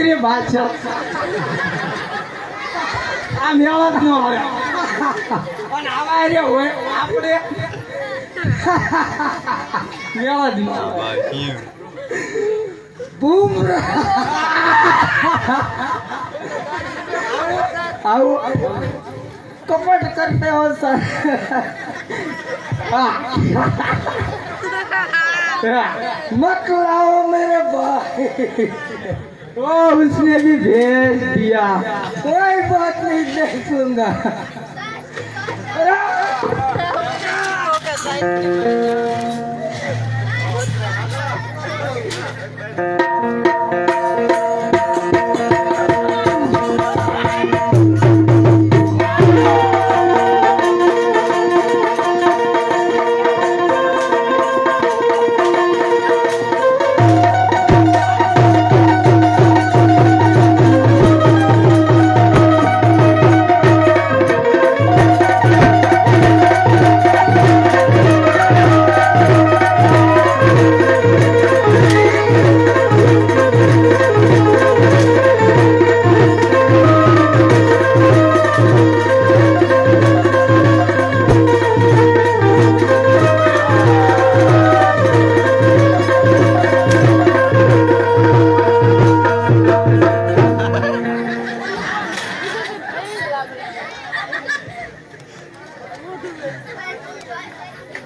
Speaker 2: દીકરી વાત છે આ મેળો ન આવે પણ આવા રે હોય આપણે મેળો જ ન આવે બૂમ આવો કપટ કરતે હો સર मत लाओ मेरे भाई ओ उसने भी भेज दिया कोई बात नहीं देखूंगा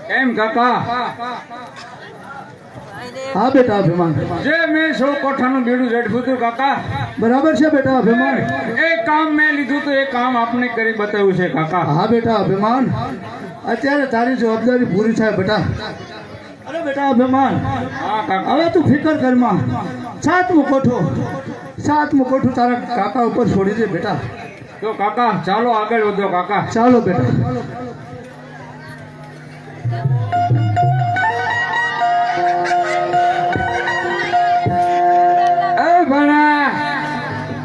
Speaker 1: કેમ કાકા
Speaker 3: હા બેટા અભિમાન
Speaker 1: જે મેં 100 કોઠાનું બીડું ઝડપ્યું હતું કાકા
Speaker 3: બરાબર છે બેટા અભિમાન
Speaker 1: એ કામ મેં લીધું તો એ કામ આપને કરી બતાવ્યું છે કાકા
Speaker 3: હા બેટા અભિમાન અત્યારે તારી જવાબદારી પૂરી થાય બેટા અરે બેટા અભિમાન
Speaker 1: હા કાકા
Speaker 3: હવે તું ફિકર કરમાં સાતમું કોઠું તારા કાકા ઉપર છોડી દે બેટા
Speaker 1: તો કાકા ચાલો આગળ વધો કાકા
Speaker 3: ચાલો બેટા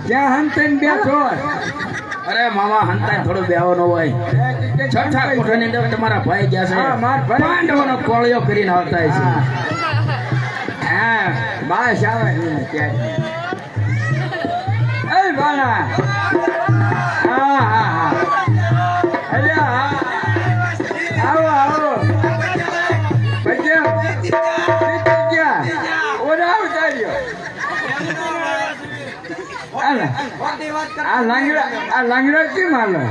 Speaker 2: ક્યાં હંતન બેઠો અરે મામા હંતન થોડું બેવાનો હોય છઠ્ઠા કોઠાની અંદર તમારા ભાઈ ગયા છે પાંડવોનો કોળિયો કરીને આવતા છે હા બાસ આવે એ બાળા હા હા હા અલ્યા આવો આવો બચ્ચા ઓરા ઉતાર્યો આ લાંગડા કેમ હાલો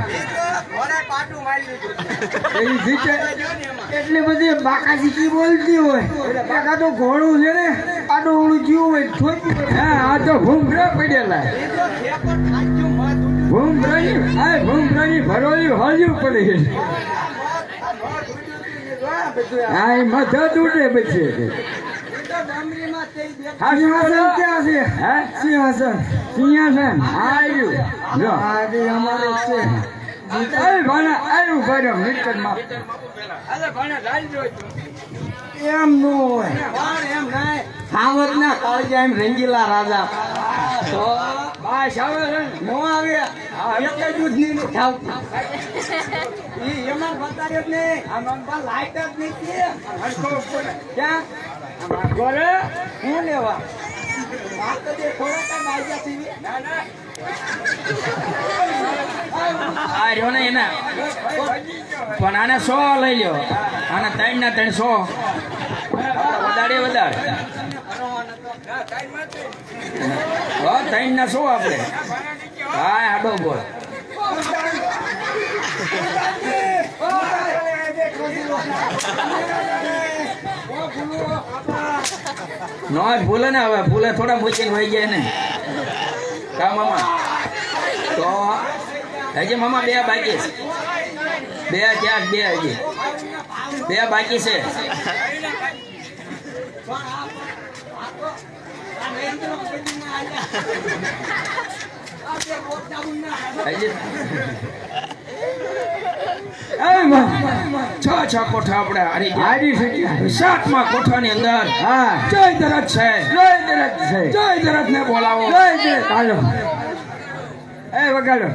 Speaker 2: એટલી બધી બાકાજી કી બોલતી હોય કાકા તો ઘોડું છે ને આડું ઓળું જીવું હોય હા આ તો ભૂમરા પડેલા ભૂમરાની ભરોલી હજુ પડે હા એ મથા તૂટે પછી સિંહાસન ક્યાં છે સિંહાસન અમારે છે એમ નો હોય સાવર ના કાળજા એમ રંગીલા રાજા તો બસ આવે નો આવ્યા એક જ દૂધની નથી આવતી એમાં બતાડ્યો જ નહીં આમાં લાઈટ જ નથી ક્યાં ગોરે હું લેવા પણ આને 100 લઈ લ્યો આને 3 ના 300 વધારે 3 ના 100 આપણે હા આડો બોલ નો ભૂલે ને હવે ભૂલે થોડા મૂકીને વહી જાય ને કા મામા તો હજી મામા 2 બાકી છે 2 ક્યાં 2 હજી 2 બાકી છે છ કોઠા આપણે હારી શક્યા 7મા કોઠાની અંદર જય દરજ ને બોલાવો હાલો એ વગાડો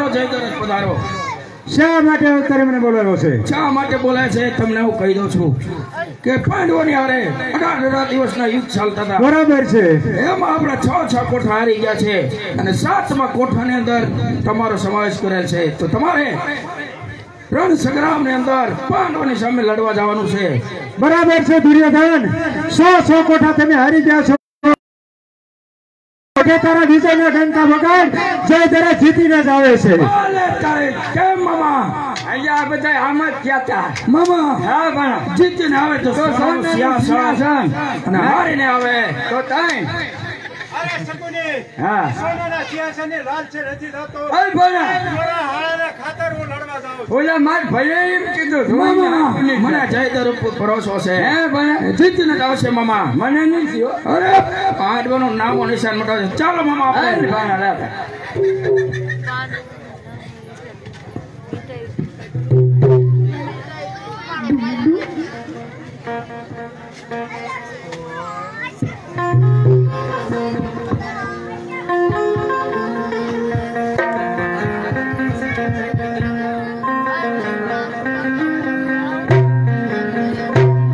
Speaker 2: પધારો જયદ્રથ પધારો.
Speaker 1: શા માટે અત્યારે મને બોલાવ્યો છે?
Speaker 2: શા માટે બોલાય છે તમને હું કહી દઉં છું કે પાંડવોની હારે 18 દિવસના યુદ્ધ ચાલતા હતા.
Speaker 1: બરાબર છે.
Speaker 2: એમાં આપણા 6 કોઠા હારી ગયા છે અને 7મા કોઠાની અંદર તમારો સમાવેશ કરેલ છે. તો તમારે રણ સંગ્રામની અંદર પાંડવોની સામે લડવા જવાનું છે.
Speaker 1: બરાબર છે દુર્યોધન. 100 કોઠા તમે હારી ગયા છો. તારા વિજયના ડંકા વગાડ જયદ્રથ જીતીને જ આવે છે.
Speaker 2: અલે તારે કેમ મામા?
Speaker 3: અહીંયા બધા આમ જ થયા હતા.
Speaker 2: મામા
Speaker 3: હા પણ
Speaker 2: જીતીને આવે તો સિંહાસન અને હારીને આવે
Speaker 3: તો તઈ હા ઓલા માર ભાઈએ એમ કીધું
Speaker 2: મામા મને જયદ્રથ ઉપર ભરોસો છે.
Speaker 3: હે ભાઈ
Speaker 2: જીતીને જ આવશે મામા.
Speaker 3: મને નહીં થયો.
Speaker 2: અરે પાંડવોનું નામો નિશાન મટાવશે. ચાલો મામા આપણે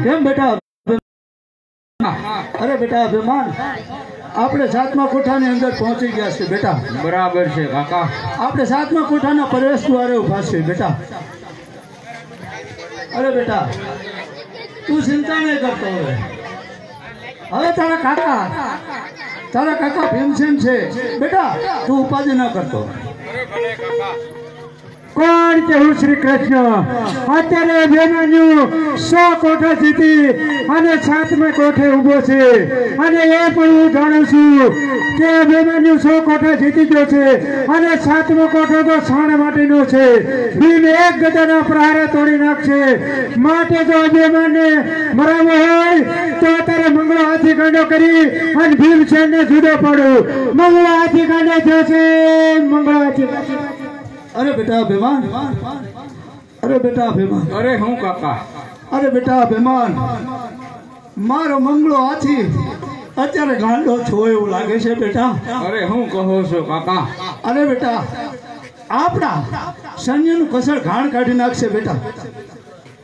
Speaker 1: કેમ બેટા? અરે બેટા અભિમાન, આપણે 7મા કોઠાની અંદર પહોંચી ગયા છે બેટા.
Speaker 2: બરાબર છે કાકા.
Speaker 1: આપણે 7મા કોઠાના પ્રવેશ દ્વારે ઉભા છે બેટા. અરે બેટા તું ચિંતા નહીં કરતો. હવે તારા કાકા ભીમસેન છે બેટા, તું ઉપાધિ ન કરતો. કોણ કે હું શ્રી કૃષ્ણ અત્યારે અભિમન્યુ 100 કોઠા જીતી અને 7મા કોઠે ઉભો છે. અને એ પણ હું જાણું છું કે અભિમન્યુ 100 કોઠા જીતી ગયો છે અને 7મો કોઠો તો શાણ માટેનો છે. ભીમ એક ગદાના પ્રહારે તોડી નાખશે. માટે જો અભિમન્યુને મરાવો હોય તો અત્યારે મંગળો હાથી ગાંડો કરી અને ભીમસેનને જુદો પાડું. મંગળો હાથી ગાંડે થયો છે. મંગળો હાથી. અરે બેટા અભિમાન, અરે બેટા અભિમાન.
Speaker 2: અરે હું કાકા?
Speaker 1: અરે બેટા અભિમાન, મારો મંગળો હાથી અત્યારે ગાંડો છો એવું લાગે છે બેટા.
Speaker 2: અરે હું કહો છો કાકા?
Speaker 1: અરે બેટા આપણા સૈન્યનું કસર ઘાણ કાઢી નાખશે બેટા.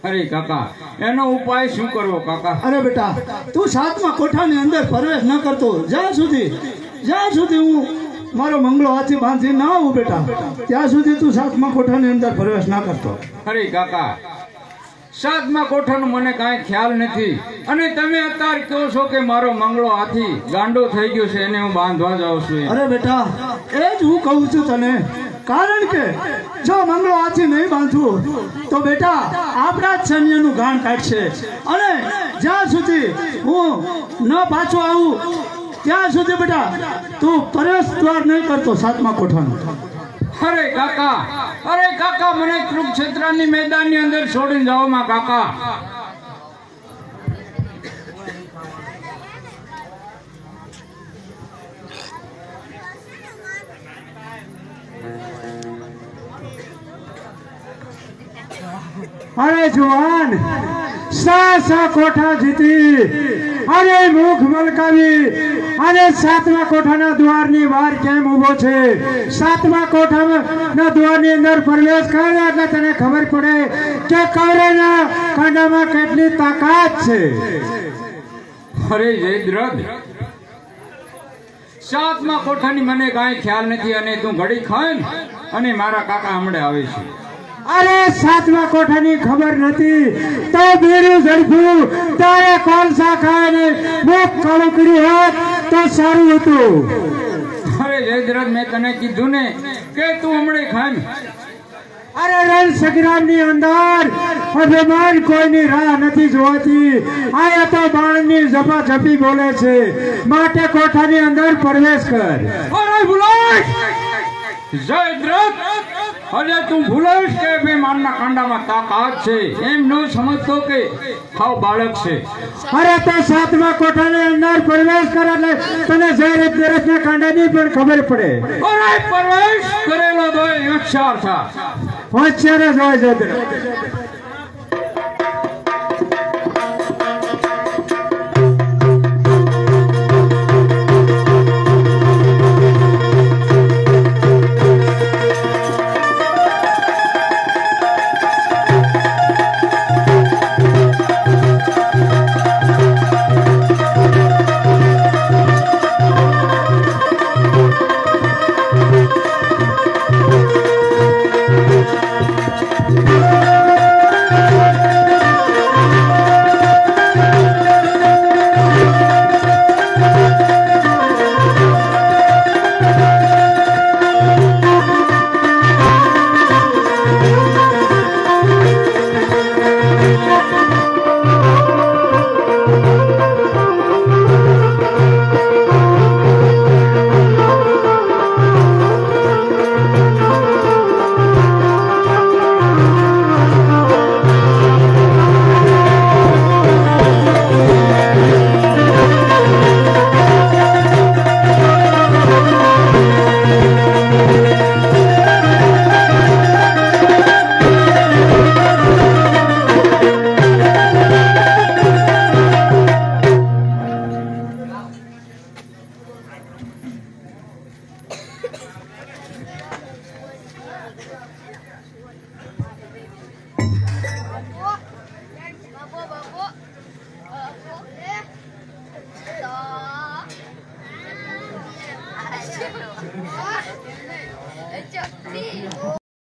Speaker 2: અરે કાકા એનો ઉપાય શું કરવો કાકા?
Speaker 1: અરે બેટા તું 7મા કોઠાની અંદર પ્રવેશ ન કરતો જ્યાં સુધી હું મારો મંગળો હાથી બાંધી ના આવું બેટા, ત્યાં સુધી તું 7મા કોઠાની અંદર પ્રવેશ ના કરતો.
Speaker 2: અરે કાકા 7મા કોઠાનો મને કાંઈ ખ્યાલ નથી અને તમે અત્યારે કહો છો કે મારો મંગળો હાથી ગાંડો થઈ ગયો છે એને હું બાંધવા જાઉં છું.
Speaker 1: અરે બેટા એ જ હું કહું છું તને, કારણ કે જો મંગળો હાથી નહીં બાંધવું તો બેટા આપણા જ સૈન્યનું ગાણ કાઢશે અને જ્યાં સુધી હું ન પાછો આવું ત્યાં સુધી બેટા તું પ્રવેશ દ્વાર નહીં કરતો 7મા કોઠાનો.
Speaker 2: અરે કાકા મને કુરુક્ષેત્રની મેદાનની અંદર છોડીને જાઓ માં કાકા.
Speaker 1: અરે જુવાન 6 કોઠા જીતી અને મુખ મલકાવી અને 7મા કોઠાના દ્વારની બહાર કેમ ઊભો છે? 7મા કોઠાના દ્વારની અંદર પ્રવેશ કરે એટલે તને ખબર પડે કે કૌરવના કાંડામાં કેટલી તાકાત છે.
Speaker 2: અરે જયદ્રથ 7મા કોઠાની મને કાંઈ ખ્યાલ નથી અને તું ઘડી ખાય અને મારા કાકા હમણાં આવે છે.
Speaker 1: અરે 7મા કોઠાની ખબર નથી તો બીડું ઝડપ્યું તારે કોલસા ખાઈને મુખ કાળું કર્યું હોત તો સારું હતું.
Speaker 2: અરે જયદ્રથ મેં તને કીધું ને કે તું હમણાં ખાય.
Speaker 1: અરે રણ સંગ્રામની અંદર અભિમાન કોઈની રાહ નથી જોવાતી. આયા તો બાણની ઝપાઝપી બોલે છે. માટે કોઠાની અંદર પ્રવેશ કર.
Speaker 2: અરે ભૂલાશ જયદ્રથ, અરે તું ભૂલાશ કે બેમાનના કાંડામાં તાકાત છે એમ ન સમજતો કે હાવ બાળક છે.
Speaker 1: અરે તો 7મા કોઠાની અંદર પ્રવેશ કર એટલે તને જયદ્રથના કાંડાની પણ ખબર પડે.
Speaker 2: અરે પ્રવેશ કરેલો તો હોશિયાર થા.
Speaker 1: હોશિયાર જ હોય જયદ્રથ.
Speaker 5: Babu.